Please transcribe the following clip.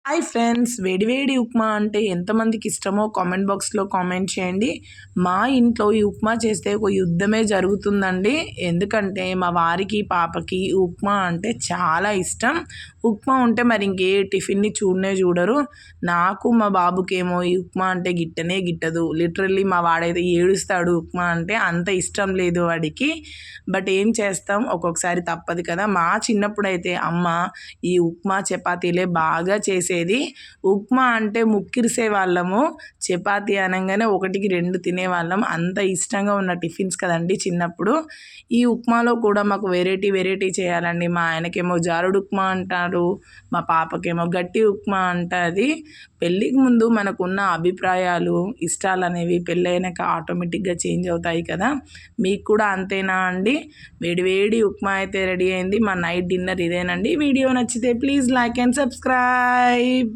Hi friends, వేడి వేడి ఉప్మా అంటే ఎంతమందికి ఇష్టమో కామెంట్ బాక్స్లో కామెంట్ చేయండి. మా ఇంట్లో ఈ ఉప్మా చేస్తే ఒక యుద్ధమే జరుగుతుందండి. ఎందుకంటే మా వారికి పాపకి ఉప్మా అంటే చాలా ఇష్టం. ఉప్మా ఉంటే మరి ఇంకే టిఫిన్ని చూడనే చూడరు. నాకు మా బాబుకేమో ఈ ఉప్మా అంటే గిట్టనే గిట్టదు. లిటరల్లీ మా వాడైతే ఏడుస్తాడు ఉప్మా అంటే, అంత ఇష్టం లేదు వాడికి. బట్ ఏం చేస్తాం, ఒక్కొక్కసారి తప్పదు కదా. మా చిన్నప్పుడైతే అమ్మ ఈ ఉప్మా చపాతీలే బాగా చేసేది. ఉప్మా అంటే ముక్కిరిసే వాళ్ళము, చపాతీ అనగానే ఒకటికి రెండు తినేవాళ్ళం. అంత ఇష్టంగా ఉన్న టిఫిన్స్ కదండి చిన్నప్పుడు. ఈ ఉప్మాలో కూడా మాకు వెరైటీ వెరైటీ చేయాలండి. మా ఆయనకేమో జారుడు ఉప్మా అంటారు, మా పాపకేమో గట్టి ఉప్మా అంటుంది. పెళ్ళికి ముందు మనకున్న అభిప్రాయాలు, ఇష్టాలు అనేవి పెళ్ళైనాక ఆటోమేటిక్గా చేంజ్ అవుతాయి కదా. మీకు కూడా అంతేనా అండి? వేడివేడి ఉప్మా అయితే రెడీ అయింది. మా నైట్ డిన్నర్ ఇదేనండి. వీడియో నచ్చితే ప్లీజ్ లైక్ అండ్ సబ్స్క్రైబ్.